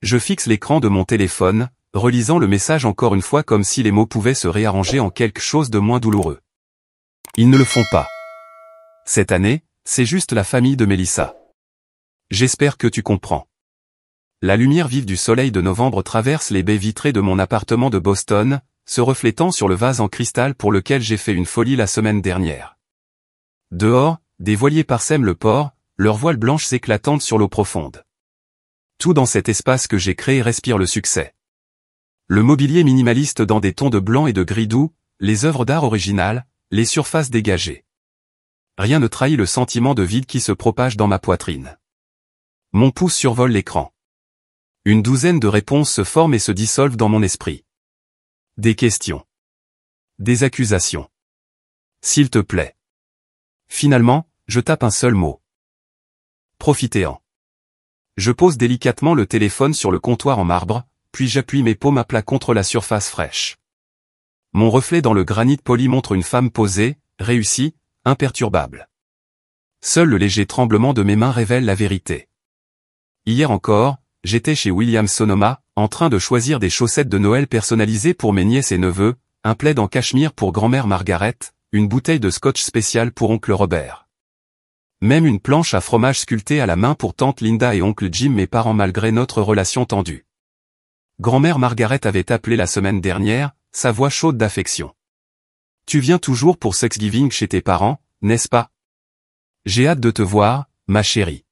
Je fixe l'écran de mon téléphone, relisant le message encore une fois comme si les mots pouvaient se réarranger en quelque chose de moins douloureux. Ils ne le font pas. Cette année, c'est juste la famille de Mélissa. J'espère que tu comprends. La lumière vive du soleil de novembre traverse les baies vitrées de mon appartement de Boston, se reflétant sur le vase en cristal pour lequel j'ai fait une folie la semaine dernière. Dehors, des voiliers parsèment le port, leurs voiles blanches s'éclatant sur l'eau profonde. Tout dans cet espace que j'ai créé respire le succès. Le mobilier minimaliste dans des tons de blanc et de gris doux, les œuvres d'art originales, les surfaces dégagées. Rien ne trahit le sentiment de vide qui se propage dans ma poitrine. Mon pouce survole l'écran. Une douzaine de réponses se forment et se dissolvent dans mon esprit. Des questions. Des accusations. S'il te plaît. Finalement, je tape un seul mot. Profitez-en. Je pose délicatement le téléphone sur le comptoir en marbre, puis j'appuie mes paumes à plat contre la surface fraîche. Mon reflet dans le granit poli montre une femme posée, réussie, imperturbable. Seul le léger tremblement de mes mains révèle la vérité. Hier encore, j'étais chez Williams-Sonoma, en train de choisir des chaussettes de Noël personnalisées pour mes nièces et neveux, un plaid en cachemire pour grand-mère Margaret, une bouteille de scotch spécial pour oncle Robert. Même une planche à fromage sculptée à la main pour tante Linda et oncle Jim, mes parents malgré notre relation tendue. Grand-mère Margaret avait appelé la semaine dernière, sa voix chaude d'affection. « Tu viens toujours pour Thanksgiving chez tes parents, n'est-ce pas? J'ai hâte de te voir, ma chérie. »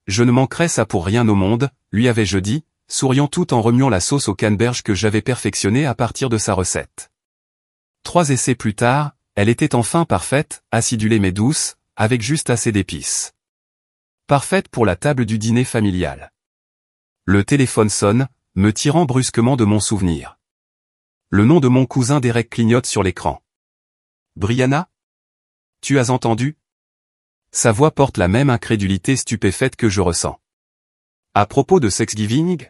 Je ne manquerai ça pour rien au monde, lui avais-je dit, souriant tout en remuant la sauce au canneberge que j'avais perfectionnée à partir de sa recette. 3 essais plus tard, elle était enfin parfaite, acidulée mais douce, avec juste assez d'épices. Parfaite pour la table du dîner familial. Le téléphone sonne, me tirant brusquement de mon souvenir. Le nom de mon cousin Derek clignote sur l'écran. Brianna? Tu as entendu? Sa voix porte la même incrédulité stupéfaite que je ressens. À propos de Thanksgiving?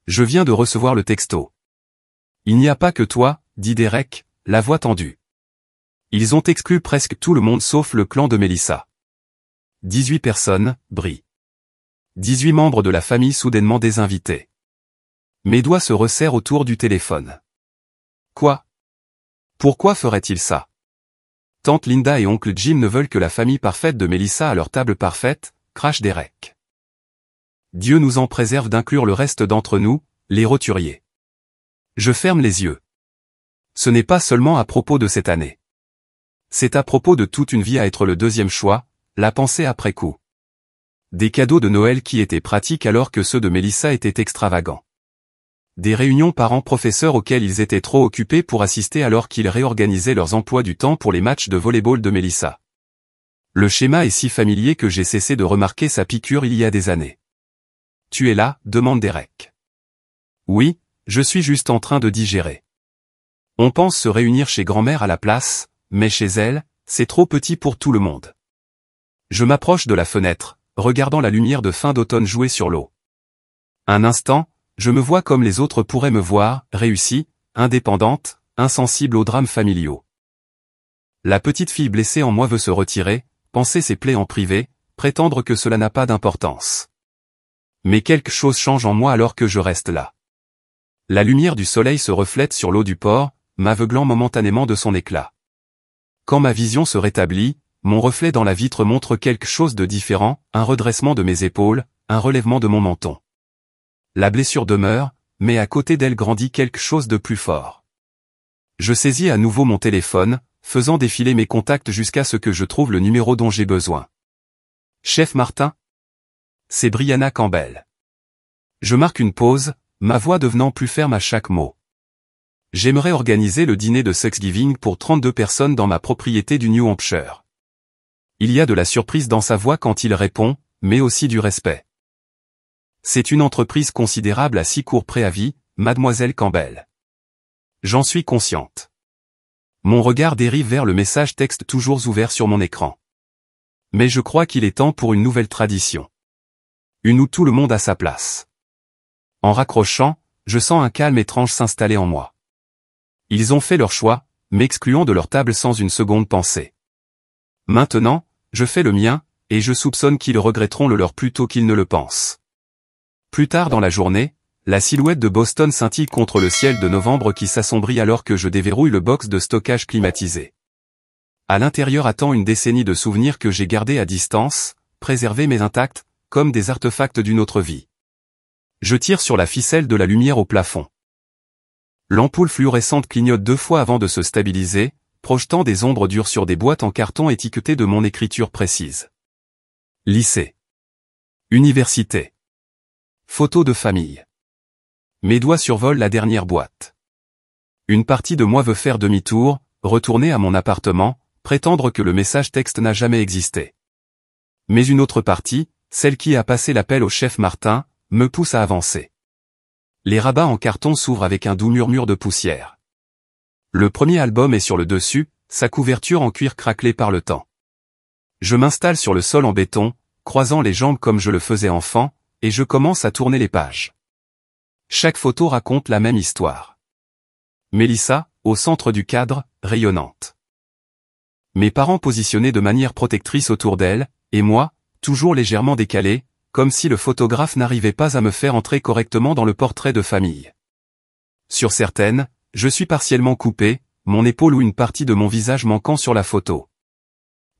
Je viens de recevoir le texto. Il n'y a pas que toi, dit Derek, la voix tendue. Ils ont exclu presque tout le monde sauf le clan de Mélissa. 18 personnes, Bri. 18 membres de la famille soudainement désinvités. Mes doigts se resserrent autour du téléphone. Quoi? Pourquoi ferait-il ça? Tante Linda et oncle Jim ne veulent que la famille parfaite de Mélissa à leur table parfaite, crache Derek. Dieu nous en préserve d'inclure le reste d'entre nous, les roturiers. Je ferme les yeux. Ce n'est pas seulement à propos de cette année. C'est à propos de toute une vie à être le deuxième choix, la pensée après coup. Des cadeaux de Noël qui étaient pratiques alors que ceux de Mélissa étaient extravagants. Des réunions parents-professeurs auxquelles ils étaient trop occupés pour assister alors qu'ils réorganisaient leurs emplois du temps pour les matchs de volley-ball de Mélissa. Le schéma est si familier que j'ai cessé de remarquer sa piqûre il y a des années. « Tu es là ?» demande Derek. « Oui, je suis juste en train de digérer. On pense se réunir chez grand-mère à la place, mais chez elle, c'est trop petit pour tout le monde. » Je m'approche de la fenêtre, regardant la lumière de fin d'automne jouer sur l'eau. Un instant, je me vois comme les autres pourraient me voir, réussie, indépendante, insensible aux drames familiaux. La petite fille blessée en moi veut se retirer, penser ses plaies en privé, prétendre que cela n'a pas d'importance. Mais quelque chose change en moi alors que je reste là. La lumière du soleil se reflète sur l'eau du port, m'aveuglant momentanément de son éclat. Quand ma vision se rétablit, mon reflet dans la vitre montre quelque chose de différent, un redressement de mes épaules, un relèvement de mon menton. La blessure demeure, mais à côté d'elle grandit quelque chose de plus fort. Je saisis à nouveau mon téléphone, faisant défiler mes contacts jusqu'à ce que je trouve le numéro dont j'ai besoin. Chef Martin? C'est Brianna Campbell. Je marque une pause, ma voix devenant plus ferme à chaque mot. J'aimerais organiser le dîner de Thanksgiving pour 32 personnes dans ma propriété du New Hampshire. Il y a de la surprise dans sa voix quand il répond, mais aussi du respect. C'est une entreprise considérable à si court préavis, mademoiselle Campbell. J'en suis consciente. Mon regard dérive vers le message texte toujours ouvert sur mon écran. Mais je crois qu'il est temps pour une nouvelle tradition. Une où tout le monde a sa place. En raccrochant, je sens un calme étrange s'installer en moi. Ils ont fait leur choix, m'excluant de leur table sans une seconde pensée. Maintenant, je fais le mien, et je soupçonne qu'ils regretteront le leur plus tôt qu'ils ne le pensent. Plus tard dans la journée, la silhouette de Boston scintille contre le ciel de novembre qui s'assombrit alors que je déverrouille le box de stockage climatisé. À l'intérieur attend une décennie de souvenirs que j'ai gardés à distance, préservés mais intacts, comme des artefacts d'une autre vie. Je tire sur la ficelle de la lumière au plafond. L'ampoule fluorescente clignote 2 fois avant de se stabiliser, projetant des ombres dures sur des boîtes en carton étiquetées de mon écriture précise. Lycée. Université. Photos de famille. Mes doigts survolent la dernière boîte. Une partie de moi veut faire demi-tour, retourner à mon appartement, prétendre que le message texte n'a jamais existé. Mais une autre partie, celle qui a passé l'appel au chef Martin, me pousse à avancer. Les rabats en carton s'ouvrent avec un doux murmure de poussière. Le premier album est sur le dessus, sa couverture en cuir craquelé par le temps. Je m'installe sur le sol en béton, croisant les jambes comme je le faisais enfant, et je commence à tourner les pages. Chaque photo raconte la même histoire. Mélissa, au centre du cadre, rayonnante. Mes parents positionnés de manière protectrice autour d'elle, et moi, toujours légèrement décalé, comme si le photographe n'arrivait pas à me faire entrer correctement dans le portrait de famille. Sur certaines, je suis partiellement coupé, mon épaule ou une partie de mon visage manquant sur la photo.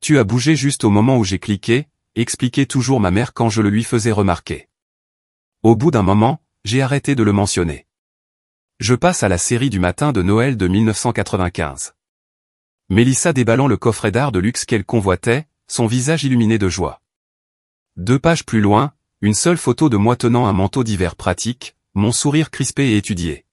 Tu as bougé juste au moment où j'ai cliqué, expliquait toujours ma mère quand je le lui faisais remarquer. Au bout d'un moment, j'ai arrêté de le mentionner. Je passe à la série du matin de Noël de 1995. Mélissa déballant le coffret d'art de luxe qu'elle convoitait, son visage illuminé de joie. 2 pages plus loin, une seule photo de moi tenant un manteau d'hiver pratique, mon sourire crispé et étudié.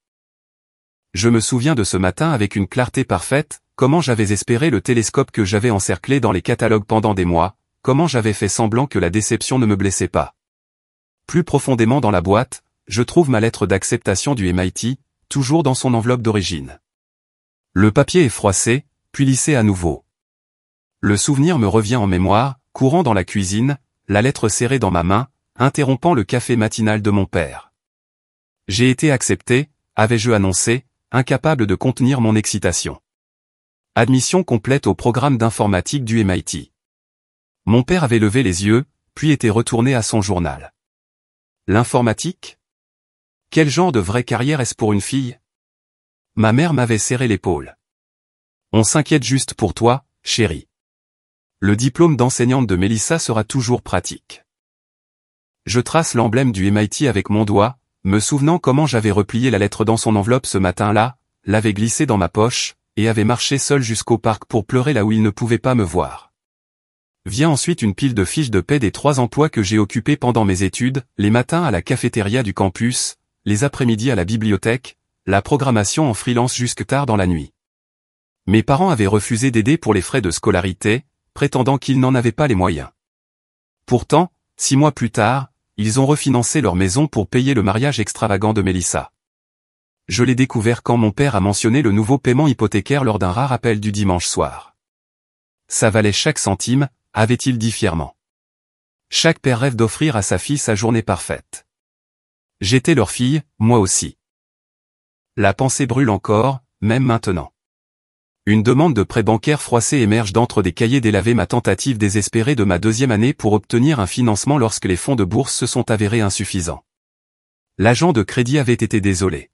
Je me souviens de ce matin avec une clarté parfaite, comment j'avais espéré le télescope que j'avais encerclé dans les catalogues pendant des mois, comment j'avais fait semblant que la déception ne me blessait pas. Plus profondément dans la boîte, je trouve ma lettre d'acceptation du MIT, toujours dans son enveloppe d'origine. Le papier est froissé, puis lissé à nouveau. Le souvenir me revient en mémoire, courant dans la cuisine, la lettre serrée dans ma main, interrompant le café matinal de mon père. J'ai été accepté, avais-je annoncé, incapable de contenir mon excitation. Admission complète au programme d'informatique du MIT. Mon père avait levé les yeux, puis était retourné à son journal. L'informatique ? Quel genre de vraie carrière est-ce pour une fille ? Ma mère m'avait serré l'épaule. On s'inquiète juste pour toi, chérie. Le diplôme d'enseignante de Mélissa sera toujours pratique. Je trace l'emblème du MIT avec mon doigt, me souvenant comment j'avais replié la lettre dans son enveloppe ce matin-là, l'avais glissée dans ma poche, et avait marché seul jusqu'au parc pour pleurer là où il ne pouvait pas me voir. Vient ensuite une pile de fiches de paie des 3 emplois que j'ai occupés pendant mes études, les matins à la cafétéria du campus, les après-midi à la bibliothèque, la programmation en freelance jusque tard dans la nuit. Mes parents avaient refusé d'aider pour les frais de scolarité, prétendant qu'ils n'en avaient pas les moyens. Pourtant, 6 mois plus tard, ils ont refinancé leur maison pour payer le mariage extravagant de Mélissa. Je l'ai découvert quand mon père a mentionné le nouveau paiement hypothécaire lors d'un rare appel du dimanche soir. Ça valait chaque centime, avait-il dit fièrement. Chaque père rêve d'offrir à sa fille sa journée parfaite. J'étais leur fille, moi aussi. La pensée brûle encore, même maintenant. Une demande de prêt bancaire froissé émerge d'entre des cahiers délavés ma tentative désespérée de ma 2e année pour obtenir un financement lorsque les fonds de bourse se sont avérés insuffisants. L'agent de crédit avait été désolé.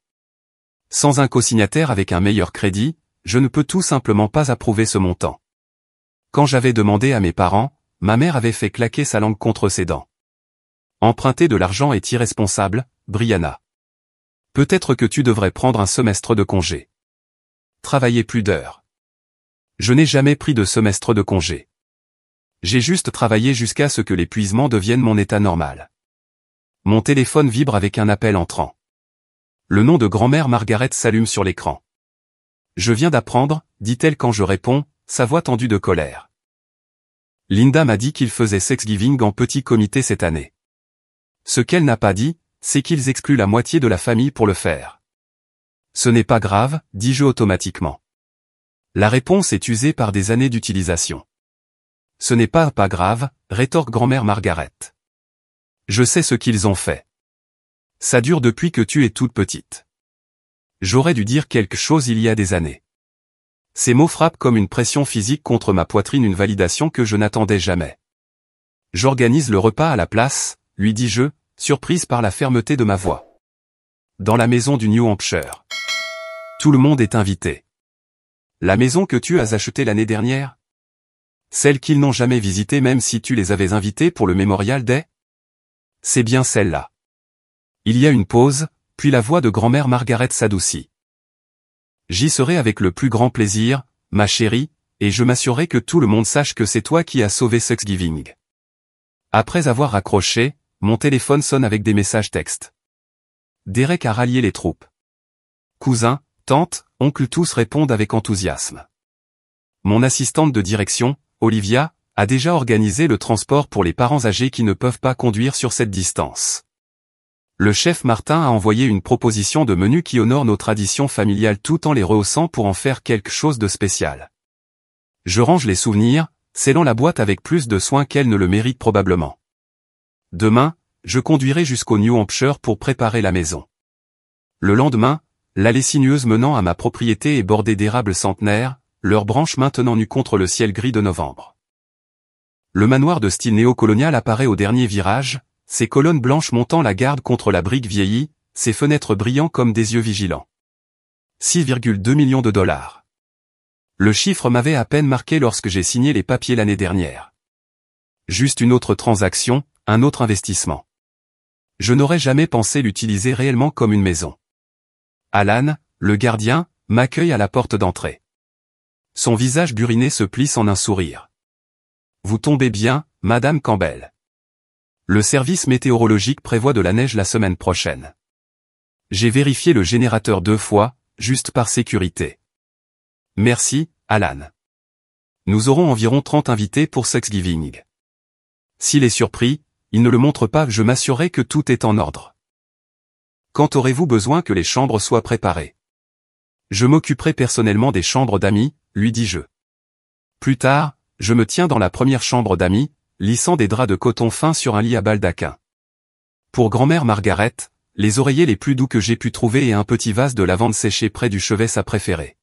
Sans un cosignataire avec un meilleur crédit, je ne peux tout simplement pas approuver ce montant. Quand j'avais demandé à mes parents, ma mère avait fait claquer sa langue contre ses dents. Emprunter de l'argent est irresponsable, Brianna. Peut-être que tu devrais prendre un semestre de congé. Travailler plus d'heures. Je n'ai jamais pris de semestre de congé. J'ai juste travaillé jusqu'à ce que l'épuisement devienne mon état normal. Mon téléphone vibre avec un appel entrant. Le nom de grand-mère Margaret s'allume sur l'écran. Je viens d'apprendre, dit-elle quand je réponds, sa voix tendue de colère. Linda m'a dit qu'ils faisaient Thanksgiving en petit comité cette année. Ce qu'elle n'a pas dit, c'est qu'ils excluent la moitié de la famille pour le faire. Ce n'est pas grave, dis-je automatiquement. La réponse est usée par des années d'utilisation. Ce n'est pas grave, rétorque grand-mère Margaret. Je sais ce qu'ils ont fait. Ça dure depuis que tu es toute petite. J'aurais dû dire quelque chose il y a des années. Ces mots frappent comme une pression physique contre ma poitrine, une validation que je n'attendais jamais. J'organise le repas à la place, lui dis-je, surprise par la fermeté de ma voix. Dans la maison du New Hampshire. Tout le monde est invité. La maison que tu as achetée l'année dernière? Celle qu'ils n'ont jamais visitée même si tu les avais invités pour le Memorial Day? C'est bien celle-là. Il y a une pause, puis la voix de grand-mère Margaret s'adoucit. J'y serai avec le plus grand plaisir, ma chérie, et je m'assurerai que tout le monde sache que c'est toi qui as sauvé Thanksgiving. Après avoir raccroché, mon téléphone sonne avec des messages textes. Derek a rallié les troupes. Cousins, tantes, oncles tous répondent avec enthousiasme. Mon assistante de direction, Olivia, a déjà organisé le transport pour les parents âgés qui ne peuvent pas conduire sur cette distance. Le chef Martin a envoyé une proposition de menu qui honore nos traditions familiales tout en les rehaussant pour en faire quelque chose de spécial. Je range les souvenirs, scellant la boîte avec plus de soin qu'elle ne le mérite probablement. Demain, je conduirai jusqu'au New Hampshire pour préparer la maison. Le lendemain, l'allée sinueuse menant à ma propriété est bordée d'érables centenaires, leurs branches maintenant nues contre le ciel gris de novembre. Le manoir de style néocolonial apparaît au dernier virage, ses colonnes blanches montant la garde contre la brique vieillie, ses fenêtres brillant comme des yeux vigilants. 6,2 millions de dollars. Le chiffre m'avait à peine marqué lorsque j'ai signé les papiers l'année dernière. Juste une autre transaction, un autre investissement. Je n'aurais jamais pensé l'utiliser réellement comme une maison. Alan, le gardien, m'accueille à la porte d'entrée. Son visage buriné se plisse en un sourire. Vous tombez bien, Madame Campbell. Le service météorologique prévoit de la neige la semaine prochaine. J'ai vérifié le générateur 2 fois, juste par sécurité. Merci, Alan. Nous aurons environ 30 invités pour Thanksgiving. S'il est surpris, il ne le montre pas, je m'assurerai que tout est en ordre. Quand aurez-vous besoin que les chambres soient préparées? Je m'occuperai personnellement des chambres d'amis, lui dis-je. Plus tard, je me tiens dans la première chambre d'amis, lissant des draps de coton fin sur un lit à baldaquin. Pour grand-mère Margaret, les oreillers les plus doux que j'ai pu trouver et un petit vase de lavande séché près du chevet sa préférée.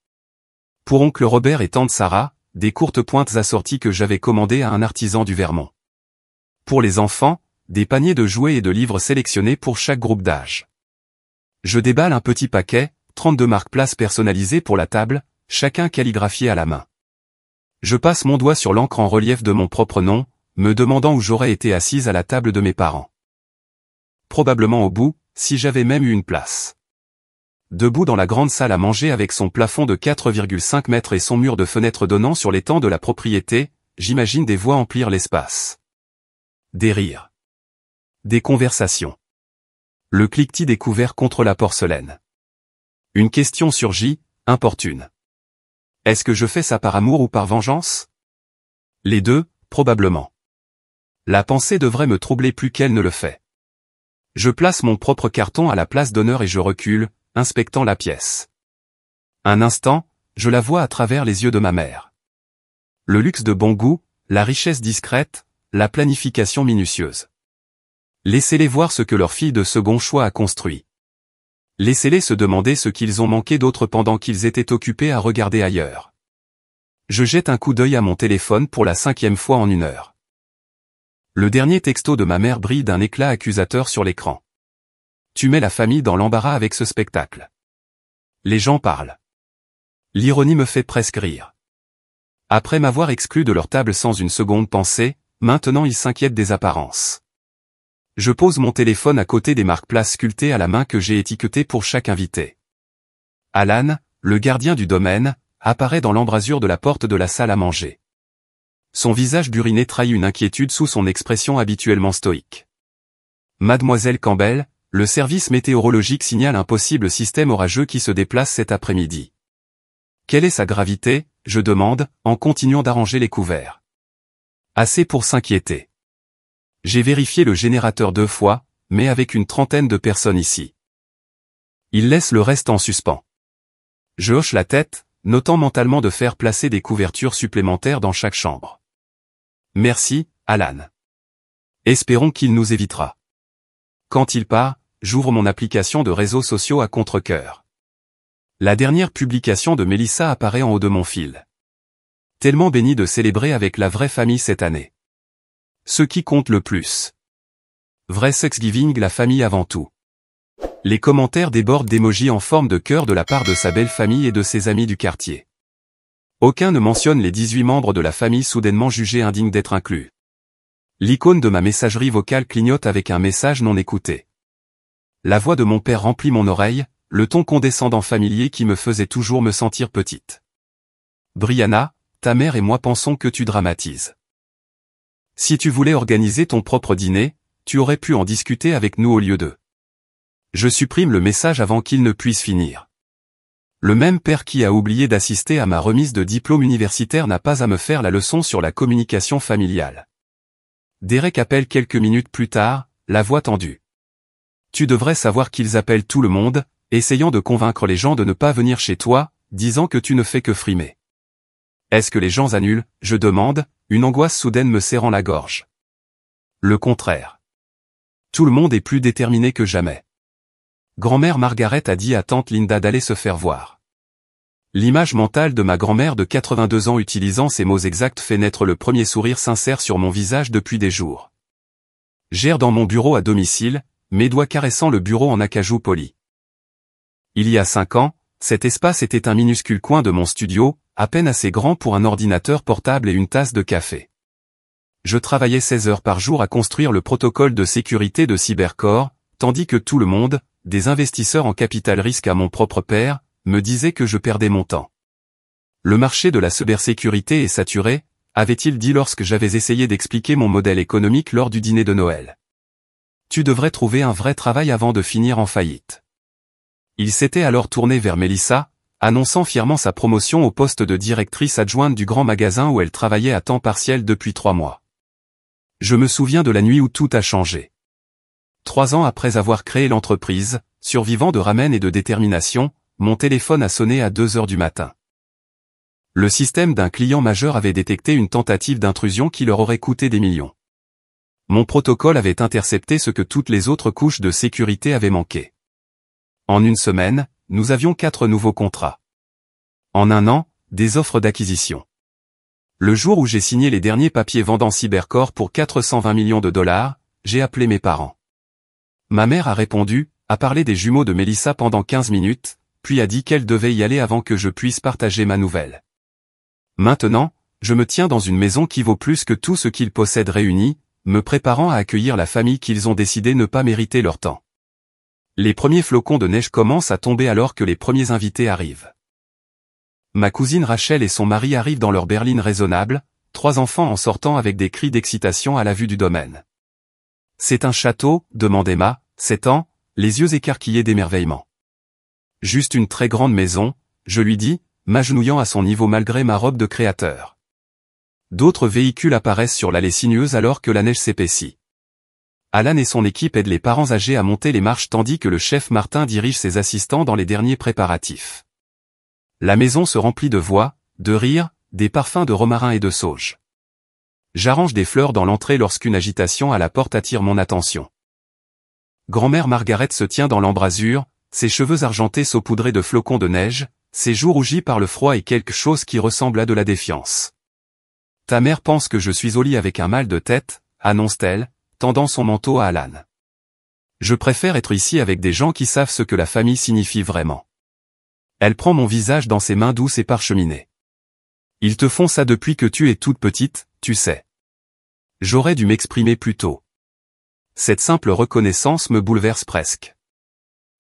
Pour oncle Robert et tante Sarah, des courtes pointes assorties que j'avais commandées à un artisan du Vermont. Pour les enfants, des paniers de jouets et de livres sélectionnés pour chaque groupe d'âge. Je déballe un petit paquet, 32 marque-places personnalisées pour la table, chacun calligraphié à la main. Je passe mon doigt sur l'encre en relief de mon propre nom, me demandant où j'aurais été assise à la table de mes parents. Probablement au bout, si j'avais même eu une place. Debout dans la grande salle à manger avec son plafond de 4,5 mètres et son mur de fenêtres donnant sur l'étang de la propriété, j'imagine des voix emplir l'espace. Des rires. Des conversations. Le cliquetis des couverts contre la porcelaine. Une question surgit, importune. Est-ce que je fais ça par amour ou par vengeance? Les deux, probablement. La pensée devrait me troubler plus qu'elle ne le fait. Je place mon propre carton à la place d'honneur et je recule, inspectant la pièce. Un instant, je la vois à travers les yeux de ma mère. Le luxe de bon goût, la richesse discrète, la planification minutieuse. Laissez-les voir ce que leur fille de second choix a construit. Laissez-les se demander ce qu'ils ont manqué d'autre pendant qu'ils étaient occupés à regarder ailleurs. Je jette un coup d'œil à mon téléphone pour la 5e fois en 1 heure. Le dernier texto de ma mère brille d'un éclat accusateur sur l'écran. Tu mets la famille dans l'embarras avec ce spectacle. Les gens parlent. L'ironie me fait presque rire. Après m'avoir exclu de leur table sans une seconde pensée, maintenant ils s'inquiètent des apparences. Je pose mon téléphone à côté des marque-places sculptées à la main que j'ai étiquetées pour chaque invité. Alan, le gardien du domaine, apparaît dans l'embrasure de la porte de la salle à manger. Son visage buriné trahit une inquiétude sous son expression habituellement stoïque. Mademoiselle Campbell, le service météorologique signale un possible système orageux qui se déplace cet après-midi. Quelle est sa gravité, je demande, en continuant d'arranger les couverts. Assez pour s'inquiéter. J'ai vérifié le générateur 2 fois, mais avec une trentaine de personnes ici. Il laisse le reste en suspens. Je hoche la tête, notant mentalement de faire placer des couvertures supplémentaires dans chaque chambre. Merci, Alan. Espérons qu'il nous évitera. Quand il part, j'ouvre mon application de réseaux sociaux à contre-cœur. La dernière publication de Mélissa apparaît en haut de mon fil. Tellement béni de célébrer avec la vraie famille cette année. Ce qui compte le plus. Vrai Thanksgiving, la famille avant tout. Les commentaires débordent d'émojis en forme de cœur de la part de sa belle famille et de ses amis du quartier. Aucun ne mentionne les 18 membres de la famille soudainement jugés indignes d'être inclus. L'icône de ma messagerie vocale clignote avec un message non écouté. La voix de mon père remplit mon oreille, le ton condescendant familier qui me faisait toujours me sentir petite. Brianna, ta mère et moi pensons que tu dramatises. Si tu voulais organiser ton propre dîner, tu aurais pu en discuter avec nous au lieu de. Je supprime le message avant qu'il ne puisse finir. Le même père qui a oublié d'assister à ma remise de diplôme universitaire n'a pas à me faire la leçon sur la communication familiale. Derek appelle quelques minutes plus tard, la voix tendue. Tu devrais savoir qu'ils appellent tout le monde, essayant de convaincre les gens de ne pas venir chez toi, disant que tu ne fais que frimer. Est-ce que les gens annulent, je demande, une angoisse soudaine me serrant la gorge. Le contraire. Tout le monde est plus déterminé que jamais. Grand-mère Margaret a dit à tante Linda d'aller se faire voir. L'image mentale de ma grand-mère de 82 ans utilisant ces mots exacts fait naître le premier sourire sincère sur mon visage depuis des jours. J'erre dans mon bureau à domicile, mes doigts caressant le bureau en acajou poli. Il y a 5 ans, cet espace était un minuscule coin de mon studio, à peine assez grand pour un ordinateur portable et une tasse de café. Je travaillais 16 heures par jour à construire le protocole de sécurité de Cybercore, tandis que tout le monde, des investisseurs en capital risque à mon propre père, me disait que je perdais mon temps. Le marché de la cybersécurité est saturé, avait-il dit lorsque j'avais essayé d'expliquer mon modèle économique lors du dîner de Noël. Tu devrais trouver un vrai travail avant de finir en faillite. Il s'était alors tourné vers Melissa, annonçant fièrement sa promotion au poste de directrice adjointe du grand magasin où elle travaillait à temps partiel depuis 3 mois. Je me souviens de la nuit où tout a changé. 3 ans après avoir créé l'entreprise, survivant de ramen et de détermination, mon téléphone a sonné à 2 heures du matin. Le système d'un client majeur avait détecté une tentative d'intrusion qui leur aurait coûté des millions. Mon protocole avait intercepté ce que toutes les autres couches de sécurité avaient manqué. En une semaine, nous avions 4 nouveaux contrats. En 1 an, des offres d'acquisition. Le jour où j'ai signé les derniers papiers vendant Cybercore pour 420 millions de dollars, j'ai appelé mes parents. Ma mère a répondu, a parlé des jumeaux de Melissa pendant 15 minutes, puis a dit qu'elle devait y aller avant que je puisse partager ma nouvelle. Maintenant, je me tiens dans une maison qui vaut plus que tout ce qu'ils possèdent réunis, me préparant à accueillir la famille qu'ils ont décidé ne pas mériter leur temps. Les premiers flocons de neige commencent à tomber alors que les premiers invités arrivent. Ma cousine Rachel et son mari arrivent dans leur berline raisonnable, 3 enfants en sortant avec des cris d'excitation à la vue du domaine. C'est un château, demande Emma, 7 ans, les yeux écarquillés d'émerveillement. Juste une très grande maison, je lui dis, m'agenouillant à son niveau malgré ma robe de créateur. D'autres véhicules apparaissent sur l'allée sinueuse alors que la neige s'épaissit. Alan et son équipe aident les parents âgés à monter les marches tandis que le chef Martin dirige ses assistants dans les derniers préparatifs. La maison se remplit de voix, de rires, des parfums de romarin et de sauge. J'arrange des fleurs dans l'entrée lorsqu'une agitation à la porte attire mon attention. Grand-mère Margaret se tient dans l'embrasure, ses cheveux argentés saupoudrés de flocons de neige, ses joues rougies par le froid et quelque chose qui ressemble à de la défiance. Ta mère pense que je suis au lit avec un mal de tête, annonce-t-elle, tendant son manteau à Alan. Je préfère être ici avec des gens qui savent ce que la famille signifie vraiment. Elle prend mon visage dans ses mains douces et parcheminées. Ils te font ça depuis que tu es toute petite, tu sais. J'aurais dû m'exprimer plus tôt. Cette simple reconnaissance me bouleverse presque.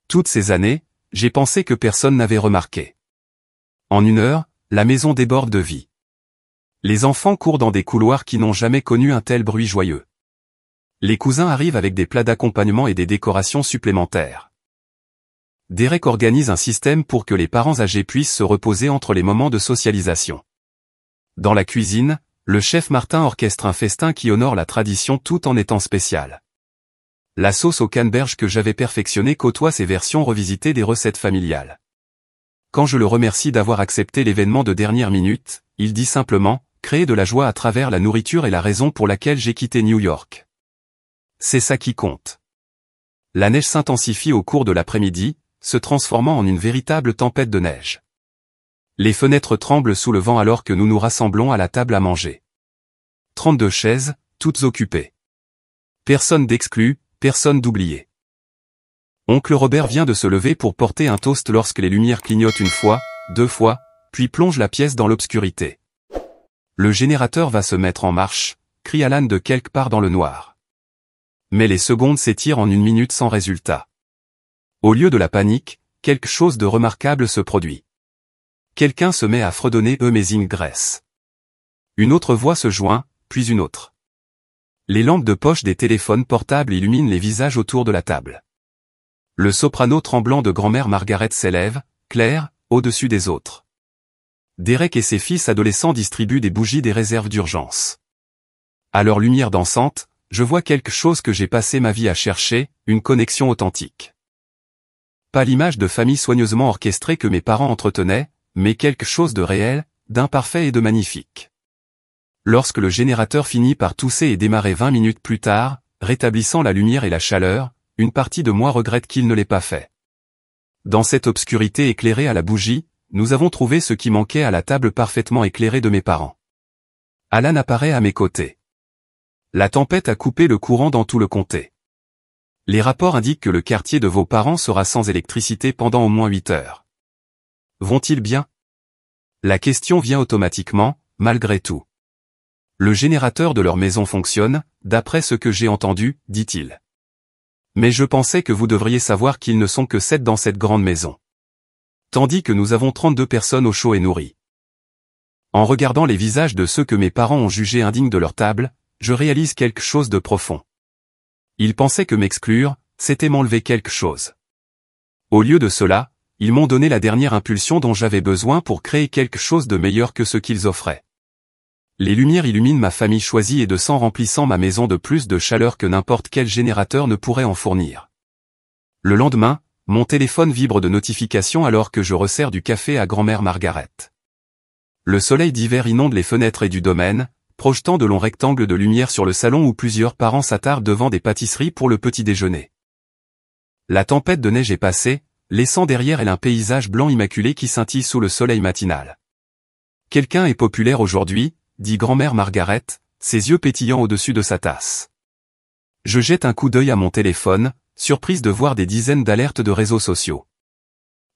Toutes ces années, j'ai pensé que personne n'avait remarqué. En 1 heure, la maison déborde de vie. Les enfants courent dans des couloirs qui n'ont jamais connu un tel bruit joyeux. Les cousins arrivent avec des plats d'accompagnement et des décorations supplémentaires. Derek organise un système pour que les parents âgés puissent se reposer entre les moments de socialisation. Dans la cuisine, le chef Martin orchestre un festin qui honore la tradition tout en étant spécial. La sauce au canneberge que j'avais perfectionnée côtoie ces versions revisitées des recettes familiales. Quand je le remercie d'avoir accepté l'événement de dernière minute, il dit simplement, créer de la joie à travers la nourriture est la raison pour laquelle j'ai quitté New York. C'est ça qui compte. La neige s'intensifie au cours de l'après-midi, se transformant en une véritable tempête de neige. Les fenêtres tremblent sous le vent alors que nous nous rassemblons à la table à manger. 32 chaises, toutes occupées. Personne d'exclu, personne d'oublié. Oncle Robert vient de se lever pour porter un toast lorsque les lumières clignotent une fois, 2 fois, puis plongent la pièce dans l'obscurité. Le générateur va se mettre en marche, crie Alan de quelque part dans le noir. Mais les secondes s'étirent en 1 minute sans résultat. Au lieu de la panique, quelque chose de remarquable se produit. Quelqu'un se met à fredonner Amazing Grace. Une autre voix se joint, puis une autre. Les lampes de poche des téléphones portables illuminent les visages autour de la table. Le soprano tremblant de grand-mère Margaret s'élève, clair, au-dessus des autres. Derek et ses fils adolescents distribuent des bougies des réserves d'urgence. À leur lumière dansante, je vois quelque chose que j'ai passé ma vie à chercher, une connexion authentique. Pas l'image de famille soigneusement orchestrée que mes parents entretenaient, mais quelque chose de réel, d'imparfait et de magnifique. Lorsque le générateur finit par tousser et démarrer 20 minutes plus tard, rétablissant la lumière et la chaleur, une partie de moi regrette qu'il ne l'ait pas fait. Dans cette obscurité éclairée à la bougie, nous avons trouvé ce qui manquait à la table parfaitement éclairée de mes parents. Alan apparaît à mes côtés. La tempête a coupé le courant dans tout le comté. Les rapports indiquent que le quartier de vos parents sera sans électricité pendant au moins 8 heures. Vont-ils bien? La question vient automatiquement, malgré tout. Le générateur de leur maison fonctionne, d'après ce que j'ai entendu, dit-il. Mais je pensais que vous devriez savoir qu'ils ne sont que 7 dans cette grande maison. Tandis que nous avons 32 personnes au chaud et nourries. En regardant les visages de ceux que mes parents ont jugés indignes de leur table, je réalise quelque chose de profond. Ils pensaient que m'exclure, c'était m'enlever quelque chose. Au lieu de cela, ils m'ont donné la dernière impulsion dont j'avais besoin pour créer quelque chose de meilleur que ce qu'ils offraient. Les lumières illuminent ma famille choisie et de sang remplissant ma maison de plus de chaleur que n'importe quel générateur ne pourrait en fournir. Le lendemain, mon téléphone vibre de notifications alors que je resserre du café à grand-mère Margaret. Le soleil d'hiver inonde les fenêtres et du domaine, projetant de longs rectangles de lumière sur le salon où plusieurs parents s'attardent devant des pâtisseries pour le petit déjeuner. La tempête de neige est passée, laissant derrière elle un paysage blanc immaculé qui scintille sous le soleil matinal. Quelqu'un est populaire aujourd'hui, dit grand-mère Margaret, ses yeux pétillants au-dessus de sa tasse. Je jette un coup d'œil à mon téléphone, surprise de voir des dizaines d'alertes de réseaux sociaux.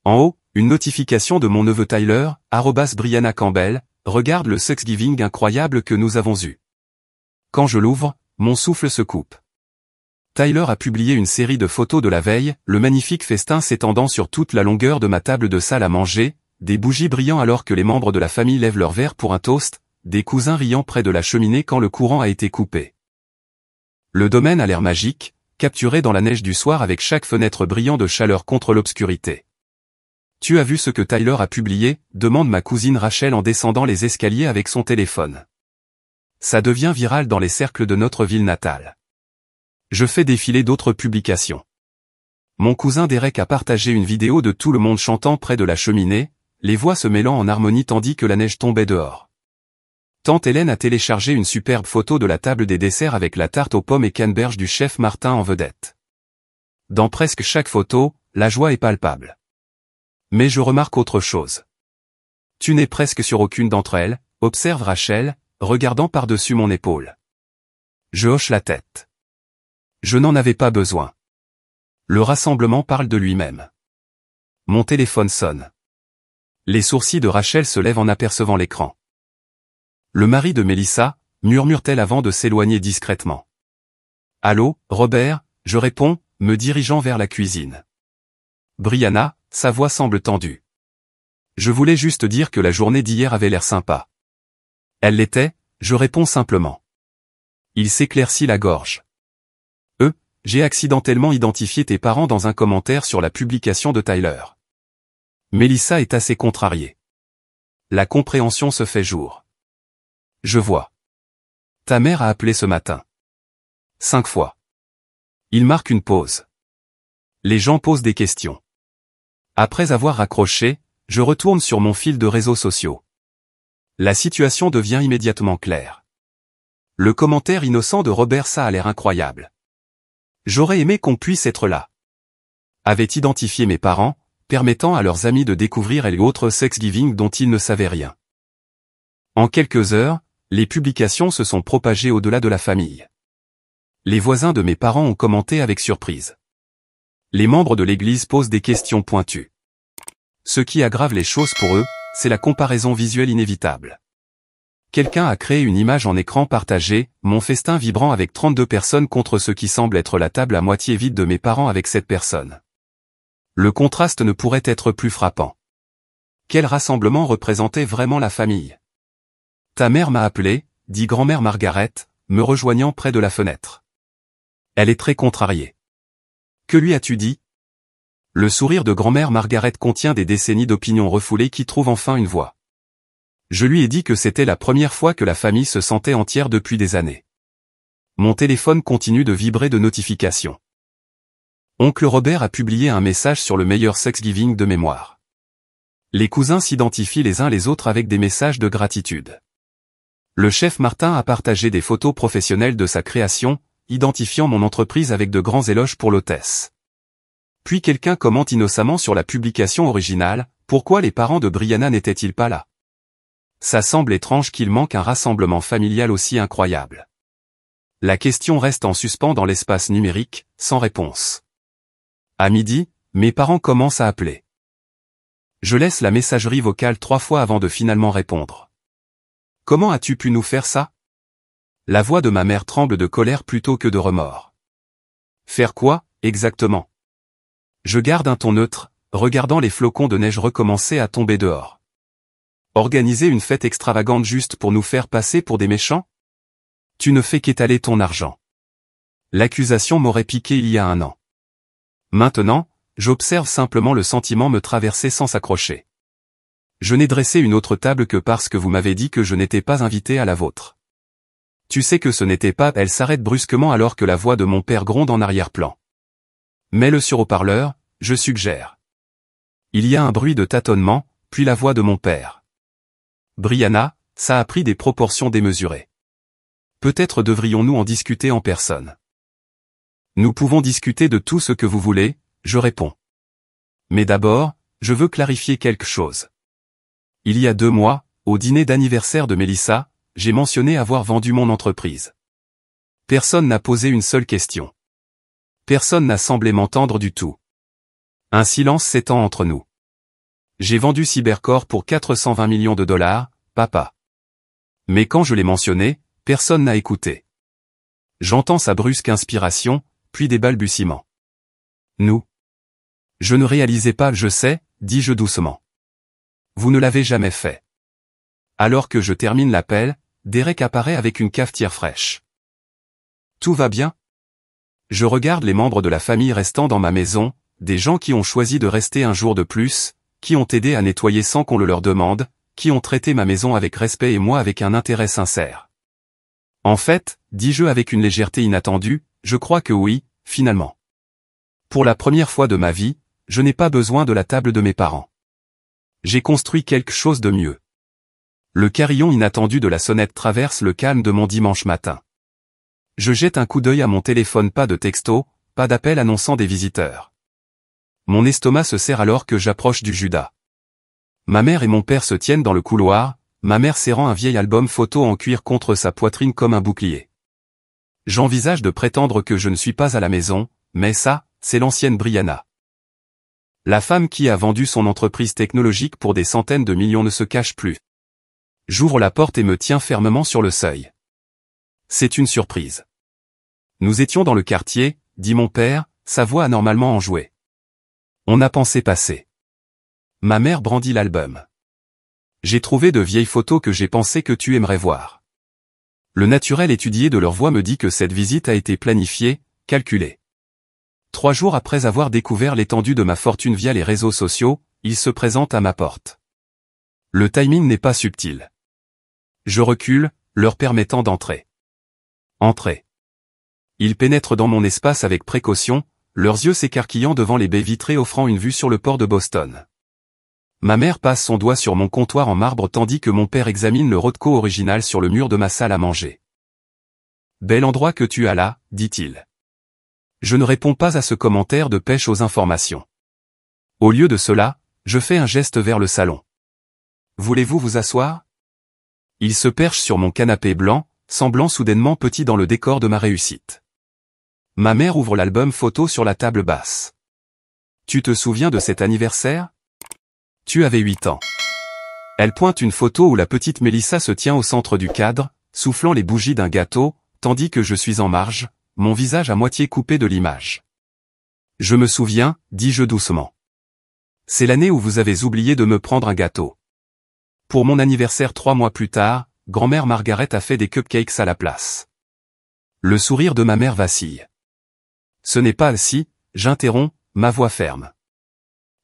En haut, une notification de mon neveu Tyler, @Brianna Campbell, regarde le Thanksgiving incroyable que nous avons eu. Quand je l'ouvre, mon souffle se coupe. Tyler a publié une série de photos de la veille, le magnifique festin s'étendant sur toute la longueur de ma table de salle à manger, des bougies brillant alors que les membres de la famille lèvent leur verre pour un toast, des cousins riant près de la cheminée quand le courant a été coupé. Le domaine a l'air magique, capturé dans la neige du soir avec chaque fenêtre brillant de chaleur contre l'obscurité. Tu as vu ce que Tyler a publié, demande ma cousine Rachel en descendant les escaliers avec son téléphone. Ça devient viral dans les cercles de notre ville natale. Je fais défiler d'autres publications. Mon cousin Derek a partagé une vidéo de tout le monde chantant près de la cheminée, les voix se mêlant en harmonie tandis que la neige tombait dehors. Tante Hélène a téléchargé une superbe photo de la table des desserts avec la tarte aux pommes et canneberge du chef Martin en vedette. Dans presque chaque photo, la joie est palpable. Mais je remarque autre chose. Tu n'es presque sur aucune d'entre elles, observe Rachel, regardant par-dessus mon épaule. Je hoche la tête. Je n'en avais pas besoin. Le rassemblement parle de lui-même. Mon téléphone sonne. Les sourcils de Rachel se lèvent en apercevant l'écran. Le mari de Mélissa, murmure-t-elle avant de s'éloigner discrètement. Allô, Robert, je réponds, me dirigeant vers la cuisine. Brianna, sa voix semble tendue. Je voulais juste dire que la journée d'hier avait l'air sympa. Elle l'était, je réponds simplement. Il s'éclaircit la gorge. J'ai accidentellement identifié tes parents dans un commentaire sur la publication de Tyler. Mélissa est assez contrariée. La compréhension se fait jour. Je vois. Ta mère a appelé ce matin. 5 fois. Il marque une pause. Les gens posent des questions. Après avoir raccroché, je retourne sur mon fil de réseaux sociaux. La situation devient immédiatement claire. Le commentaire innocent de Robert, ça a l'air incroyable. J'aurais aimé qu'on puisse être là. Avait identifié mes parents, permettant à leurs amis de découvrir et autres Thanksgiving dont ils ne savaient rien. En quelques heures, les publications se sont propagées au-delà de la famille. Les voisins de mes parents ont commenté avec surprise. Les membres de l'église posent des questions pointues. Ce qui aggrave les choses pour eux, c'est la comparaison visuelle inévitable. Quelqu'un a créé une image en écran partagé, mon festin vibrant avec 32 personnes contre ce qui semble être la table à moitié vide de mes parents avec 7 personnes. Le contraste ne pourrait être plus frappant. Quel rassemblement représentait vraiment la famille? Ta mère m'a appelé, dit grand-mère Margaret, me rejoignant près de la fenêtre. Elle est très contrariée. Que lui as-tu dit? Le sourire de grand-mère Margaret contient des décennies d'opinions refoulées qui trouvent enfin une voix. Je lui ai dit que c'était la première fois que la famille se sentait entière depuis des années. Mon téléphone continue de vibrer de notifications. Oncle Robert a publié un message sur le meilleur Thanksgiving de mémoire. Les cousins s'identifient les uns les autres avec des messages de gratitude. Le chef Martin a partagé des photos professionnelles de sa création, identifiant mon entreprise avec de grands éloges pour l'hôtesse. Puis quelqu'un commente innocemment sur la publication originale, pourquoi les parents de Brianna n'étaient-ils pas là? Ça semble étrange qu'il manque un rassemblement familial aussi incroyable. La question reste en suspens dans l'espace numérique, sans réponse. À midi, mes parents commencent à appeler. Je laisse la messagerie vocale 3 fois avant de finalement répondre. Comment as-tu pu nous faire ça? La voix de ma mère tremble de colère plutôt que de remords. Faire quoi, exactement? Je garde un ton neutre, regardant les flocons de neige recommencer à tomber dehors. Organiser une fête extravagante juste pour nous faire passer pour des méchants? Tu ne fais qu'étaler ton argent. L'accusation m'aurait piqué il y a 1 an. Maintenant, j'observe simplement le sentiment me traverser sans s'accrocher. Je n'ai dressé une autre table que parce que vous m'avez dit que je n'étais pas invité à la vôtre. Tu sais que ce n'était pas... Elle s'arrête brusquement alors que la voix de mon père gronde en arrière-plan. Mets-le sur haut-parleur, je suggère. Il y a un bruit de tâtonnement, puis la voix de mon père. Brianna, ça a pris des proportions démesurées. Peut-être devrions-nous en discuter en personne. Nous pouvons discuter de tout ce que vous voulez, je réponds. Mais d'abord, je veux clarifier quelque chose. Il y a 2 mois, au dîner d'anniversaire de Mélissa, j'ai mentionné avoir vendu mon entreprise. Personne n'a posé une seule question. Personne n'a semblé m'entendre du tout. Un silence s'étend entre nous. J'ai vendu Cybercore pour 420 millions de dollars, papa. Mais quand je l'ai mentionné, personne n'a écouté. J'entends sa brusque inspiration, puis des balbutiements. Nous. Je ne réalisais pas, je sais, dis-je doucement. Vous ne l'avez jamais fait. Alors que je termine l'appel, Derek apparaît avec une cafetière fraîche. Tout va bien? Je regarde les membres de la famille restant dans ma maison, des gens qui ont choisi de rester un jour de plus, qui ont aidé à nettoyer sans qu'on le leur demande, qui ont traité ma maison avec respect et moi avec un intérêt sincère. En fait, dis-je avec une légèreté inattendue, je crois que oui, finalement. Pour la première fois de ma vie, je n'ai pas besoin de la table de mes parents. J'ai construit quelque chose de mieux. Le carillon inattendu de la sonnette traverse le calme de mon dimanche matin. Je jette un coup d'œil à mon téléphone, pas de texto, pas d'appel annonçant des visiteurs. Mon estomac se serre alors que j'approche du Judas. Ma mère et mon père se tiennent dans le couloir, ma mère serrant un vieil album photo en cuir contre sa poitrine comme un bouclier. J'envisage de prétendre que je ne suis pas à la maison, mais ça, c'est l'ancienne Brianna. La femme qui a vendu son entreprise technologique pour des centaines de millions ne se cache plus. J'ouvre la porte et me tiens fermement sur le seuil. C'est une surprise. Nous étions dans le quartier, dit mon père, sa voix anormalement enjouée. On a pensé passer. Ma mère brandit l'album. J'ai trouvé de vieilles photos que j'ai pensé que tu aimerais voir. Le naturel étudié de leur voix me dit que cette visite a été planifiée, calculée. 3 jours après avoir découvert l'étendue de ma fortune via les réseaux sociaux, ils se présentent à ma porte. Le timing n'est pas subtil. Je recule, leur permettant d'entrer. Entrer. Ils pénètrent dans mon espace avec précaution, leurs yeux s'écarquillant devant les baies vitrées offrant une vue sur le port de Boston. Ma mère passe son doigt sur mon comptoir en marbre tandis que mon père examine le Rothko original sur le mur de ma salle à manger. « Bel endroit que tu as là, dit-il. » Je ne réponds pas à ce commentaire de pêche aux informations. Au lieu de cela, je fais un geste vers le salon. « Voulez-vous vous asseoir ?» Il se perche sur mon canapé blanc, semblant soudainement petit dans le décor de ma réussite. Ma mère ouvre l'album photo sur la table basse. Tu te souviens de cet anniversaire? Tu avais 8 ans. Elle pointe une photo où la petite Mélissa se tient au centre du cadre, soufflant les bougies d'un gâteau, tandis que je suis en marge, mon visage à moitié coupé de l'image. Je me souviens, dis-je doucement. C'est l'année où vous avez oublié de me prendre un gâteau. Pour mon anniversaire 3 mois plus tard, grand-mère Margaret a fait des cupcakes à la place. Le sourire de ma mère vacille. Ce n'est pas si, j'interromps, ma voix ferme.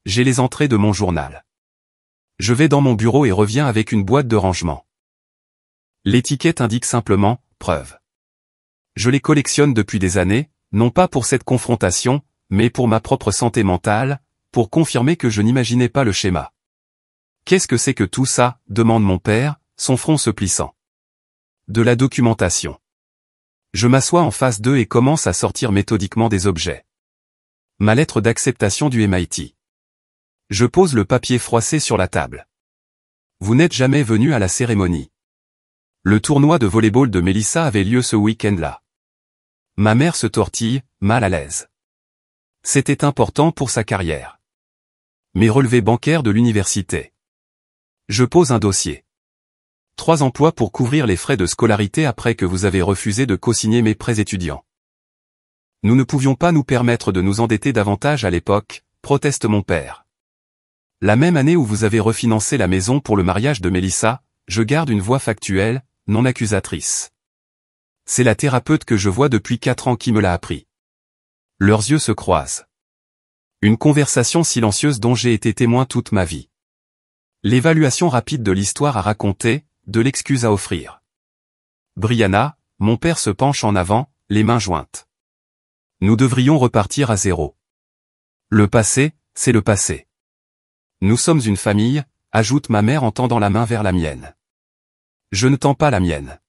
J'ai les entrées de mon journal. Je vais dans mon bureau et reviens avec une boîte de rangement. L'étiquette indique simplement « preuve ». Je les collectionne depuis des années, non pas pour cette confrontation, mais pour ma propre santé mentale, pour confirmer que je n'imaginais pas le schéma. Qu'est-ce que c'est que tout ça, demande mon père, son front se plissant. De la documentation. Je m'assois en face d'eux et commence à sortir méthodiquement des objets. Ma lettre d'acceptation du MIT. Je pose le papier froissé sur la table. Vous n'êtes jamais venu à la cérémonie. Le tournoi de volley-ball de Mélissa avait lieu ce week-end-là. Ma mère se tortille, mal à l'aise. C'était important pour sa carrière. Mes relevés bancaires de l'université. Je pose un dossier. 3 emplois pour couvrir les frais de scolarité après que vous avez refusé de co-signer mes prêts étudiants. Nous ne pouvions pas nous permettre de nous endetter davantage à l'époque, proteste mon père. La même année où vous avez refinancé la maison pour le mariage de Mélissa, je garde une voix factuelle, non accusatrice. C'est la thérapeute que je vois depuis 4 ans qui me l'a appris. Leurs yeux se croisent. Une conversation silencieuse dont j'ai été témoin toute ma vie. L'évaluation rapide de l'histoire à raconter, de l'excuse à offrir. Brianna, mon père se penche en avant, les mains jointes. Nous devrions repartir à zéro. Le passé, c'est le passé. Nous sommes une famille, ajoute ma mère en tendant la main vers la mienne. Je ne tends pas la mienne.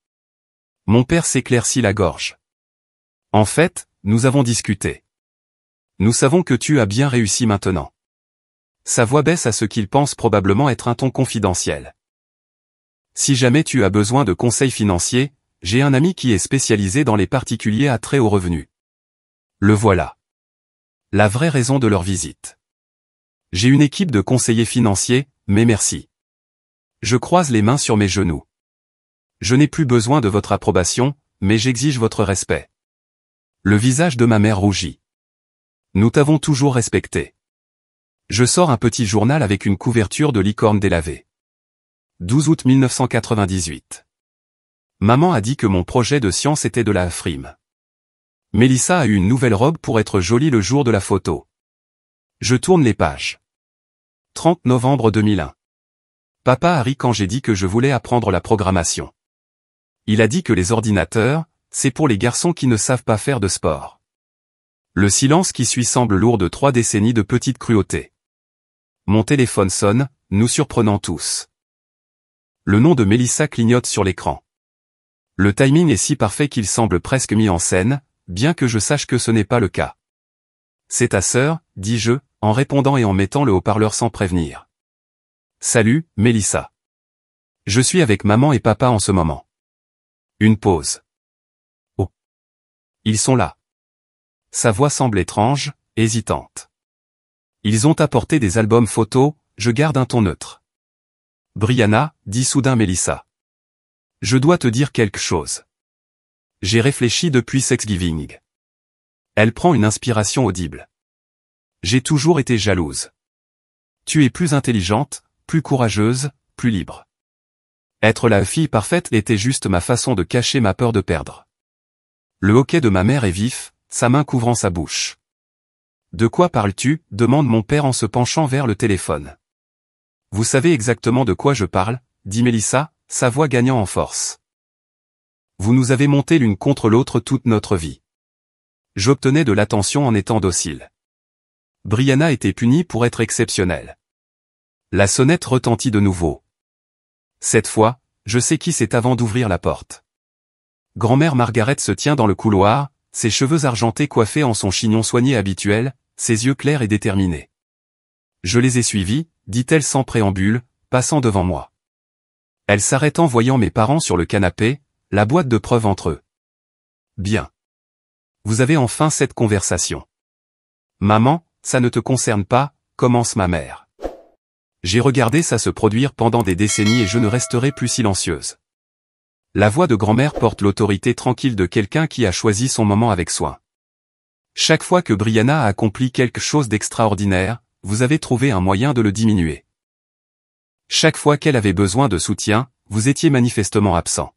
Mon père s'éclaircit la gorge. En fait, nous avons discuté. Nous savons que tu as bien réussi maintenant. Sa voix baisse à ce qu'il pense probablement être un ton confidentiel. Si jamais tu as besoin de conseils financiers, j'ai un ami qui est spécialisé dans les particuliers à très haut revenu. Le voilà. La vraie raison de leur visite. J'ai une équipe de conseillers financiers, mais merci. Je croise les mains sur mes genoux. Je n'ai plus besoin de votre approbation, mais j'exige votre respect. Le visage de ma mère rougit. Nous t'avons toujours respecté. Je sors un petit journal avec une couverture de licorne délavée. 12 août 1998. Maman a dit que mon projet de science était de la frime. Mélissa a eu une nouvelle robe pour être jolie le jour de la photo. Je tourne les pages. 30 novembre 2001. Papa a ri quand j'ai dit que je voulais apprendre la programmation. Il a dit que les ordinateurs, c'est pour les garçons qui ne savent pas faire de sport. Le silence qui suit semble lourd de 3 décennies de petite cruauté. Mon téléphone sonne, nous surprenant tous. Le nom de Mélissa clignote sur l'écran. Le timing est si parfait qu'il semble presque mis en scène, bien que je sache que ce n'est pas le cas. C'est ta sœur, dis-je, en répondant et en mettant le haut-parleur sans prévenir. Salut, Mélissa. Je suis avec maman et papa en ce moment. Une pause. Oh. Ils sont là. Sa voix semble étrange, hésitante. Ils ont apporté des albums photos, je garde un ton neutre. Brianna, dit soudain Mélissa. Je dois te dire quelque chose. J'ai réfléchi depuis Thanksgiving. Elle prend une inspiration audible. J'ai toujours été jalouse. Tu es plus intelligente, plus courageuse, plus libre. Être la fille parfaite était juste ma façon de cacher ma peur de perdre. Le hoquet de ma mère est vif, sa main couvrant sa bouche. De quoi parles-tu? Demande mon père en se penchant vers le téléphone. Vous savez exactement de quoi je parle, dit Mélissa, sa voix gagnant en force. Vous nous avez monté l'une contre l'autre toute notre vie. J'obtenais de l'attention en étant docile. Brianna était punie pour être exceptionnelle. La sonnette retentit de nouveau. Cette fois, je sais qui c'est avant d'ouvrir la porte. Grand-mère Margaret se tient dans le couloir, ses cheveux argentés coiffés en son chignon soigné habituel, ses yeux clairs et déterminés. Je les ai suivis, dit-elle sans préambule, passant devant moi. Elle s'arrête en voyant mes parents sur le canapé, la boîte de preuves entre eux. Bien. Vous avez enfin cette conversation. Maman, ça ne te concerne pas, commence ma mère. J'ai regardé ça se produire pendant des décennies et je ne resterai plus silencieuse. La voix de grand-mère porte l'autorité tranquille de quelqu'un qui a choisi son moment avec soin. Chaque fois que Brianna a accompli quelque chose d'extraordinaire, vous avez trouvé un moyen de le diminuer. Chaque fois qu'elle avait besoin de soutien, vous étiez manifestement absent.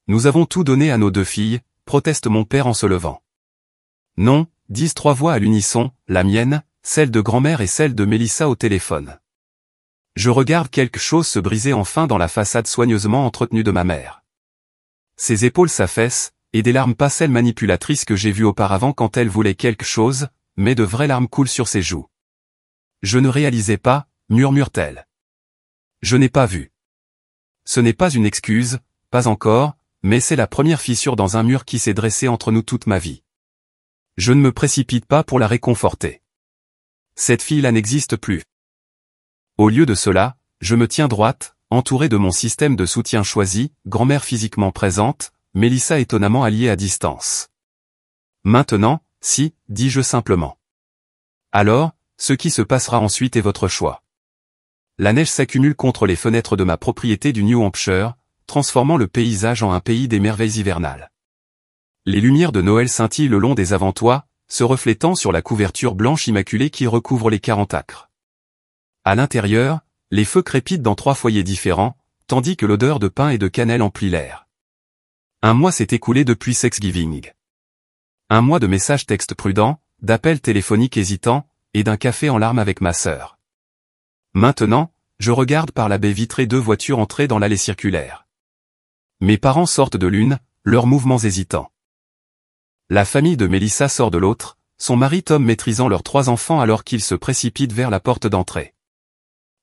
Nous avons tout donné à nos 2 filles, proteste mon père en se levant. Non, disent 3 voix à l'unisson, la mienne, celle de grand-mère et celle de Mélissa au téléphone. Je regarde quelque chose se briser enfin dans la façade soigneusement entretenue de ma mère. Ses épaules s'affaissent, et des larmes passent celles manipulatrices que j'ai vues auparavant quand elle voulait quelque chose, mais de vraies larmes coulent sur ses joues. Je ne réalisais pas, murmure-t-elle. Je n'ai pas vu. Ce n'est pas une excuse, pas encore, mais c'est la première fissure dans un mur qui s'est dressé entre nous toute ma vie. Je ne me précipite pas pour la réconforter. Cette fille-là n'existe plus. Au lieu de cela, je me tiens droite, entourée de mon système de soutien choisi, grand-mère physiquement présente, Mélissa étonnamment alliée à distance. Maintenant, si, dis-je simplement. Alors, ce qui se passera ensuite est votre choix. La neige s'accumule contre les fenêtres de ma propriété du New Hampshire, transformant le paysage en un pays des merveilles hivernales. Les lumières de Noël scintillent le long des avant-toits, se reflétant sur la couverture blanche immaculée qui recouvre les 40 acres. À l'intérieur, les feux crépitent dans 3 foyers différents, tandis que l'odeur de pain et de cannelle emplit l'air. Un mois s'est écoulé depuis Thanksgiving. Un mois de messages textes prudents, d'appels téléphoniques hésitants, et d'un café en larmes avec ma sœur. Maintenant, je regarde par la baie vitrée 2 voitures entrer dans l'allée circulaire. Mes parents sortent de l'une, leurs mouvements hésitants. La famille de Mélissa sort de l'autre, son mari Tom maîtrisant leurs 3 enfants alors qu'ils se précipitent vers la porte d'entrée.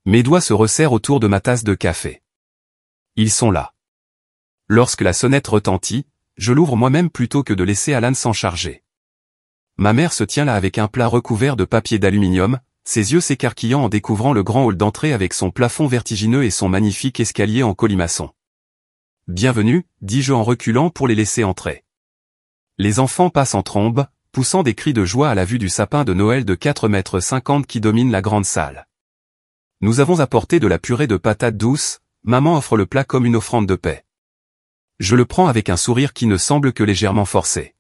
Mes doigts se resserrent autour de ma tasse de café. Ils sont là. Lorsque la sonnette retentit, je l'ouvre moi-même plutôt que de laisser Alan s'en charger. Ma mère se tient là avec un plat recouvert de papier d'aluminium, ses yeux s'écarquillant en découvrant le grand hall d'entrée avec son plafond vertigineux et son magnifique escalier en colimaçon. « Bienvenue », dis-je en reculant pour les laisser entrer. Les enfants passent en trombe, poussant des cris de joie à la vue du sapin de Noël de 4,50 m qui domine la grande salle. Nous avons apporté de la purée de patates douces, maman offre le plat comme une offrande de paix. Je le prends avec un sourire qui ne semble que légèrement forcé.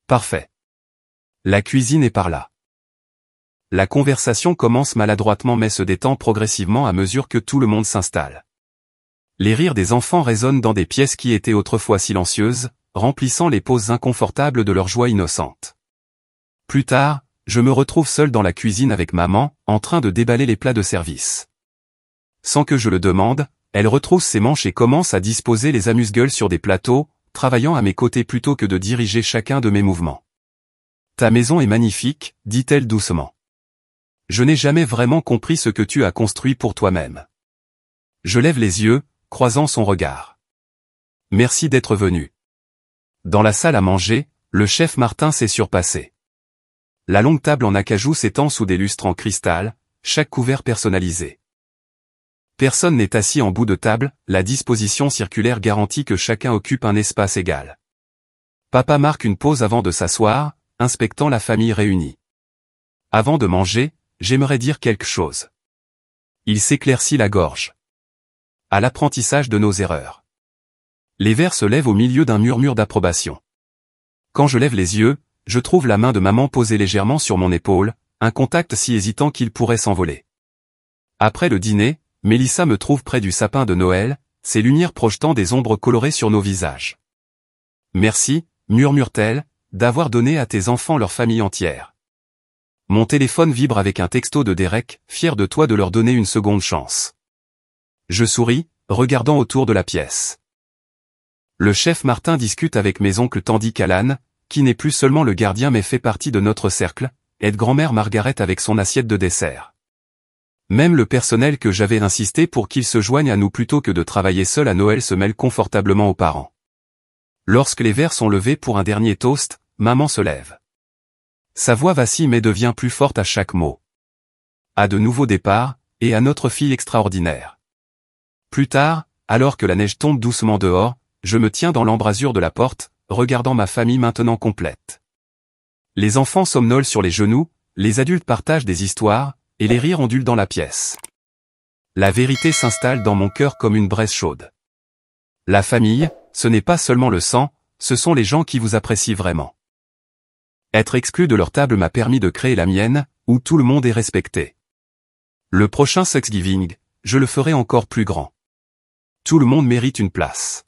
Parfait. La cuisine est par là. La conversation commence maladroitement mais se détend progressivement à mesure que tout le monde s'installe. Les rires des enfants résonnent dans des pièces qui étaient autrefois silencieuses, remplissant les pauses inconfortables de leur joie innocente. Plus tard, je me retrouve seul dans la cuisine avec maman, en train de déballer les plats de service. Sans que je le demande, elle retrousse ses manches et commence à disposer les amuse-gueules sur des plateaux, travaillant à mes côtés plutôt que de diriger chacun de mes mouvements. « Ta maison est magnifique », dit-elle doucement. « Je n'ai jamais vraiment compris ce que tu as construit pour toi-même. » Je lève les yeux, croisant son regard. « Merci d'être venu. » Dans la salle à manger, le chef Martin s'est surpassé. La longue table en acajou s'étend sous des lustres en cristal, chaque couvert personnalisé. Personne n'est assis en bout de table, la disposition circulaire garantit que chacun occupe un espace égal. Papa marque une pause avant de s'asseoir, inspectant la famille réunie. Avant de manger, j'aimerais dire quelque chose. Il s'éclaircit la gorge. À l'apprentissage de nos erreurs. Les verres se lèvent au milieu d'un murmure d'approbation. Quand je lève les yeux, je trouve la main de maman posée légèrement sur mon épaule, un contact si hésitant qu'il pourrait s'envoler. Après le dîner, Mélissa me trouve près du sapin de Noël, ses lumières projetant des ombres colorées sur nos visages. « Merci », murmure-t-elle, « d'avoir donné à tes enfants leur famille entière. » Mon téléphone vibre avec un texto de Derek, fier de toi de leur donner une seconde chance. Je souris, regardant autour de la pièce. Le chef Martin discute avec mes oncles tandis qu'Alan, qui n'est plus seulement le gardien mais fait partie de notre cercle, aide grand-mère Margaret avec son assiette de dessert. Même le personnel que j'avais insisté pour qu'il se joigne à nous plutôt que de travailler seul à Noël se mêle confortablement aux parents. Lorsque les verres sont levés pour un dernier toast, maman se lève. Sa voix vacille mais devient plus forte à chaque mot. À de nouveaux départs, et à notre fille extraordinaire. Plus tard, alors que la neige tombe doucement dehors, je me tiens dans l'embrasure de la porte, regardant ma famille maintenant complète. Les enfants somnolent sur les genoux, les adultes partagent des histoires, et les rires ondulent dans la pièce. La vérité s'installe dans mon cœur comme une braise chaude. La famille, ce n'est pas seulement le sang, ce sont les gens qui vous apprécient vraiment. Être exclu de leur table m'a permis de créer la mienne, où tout le monde est respecté. Le prochain Thanksgiving, je le ferai encore plus grand. Tout le monde mérite une place.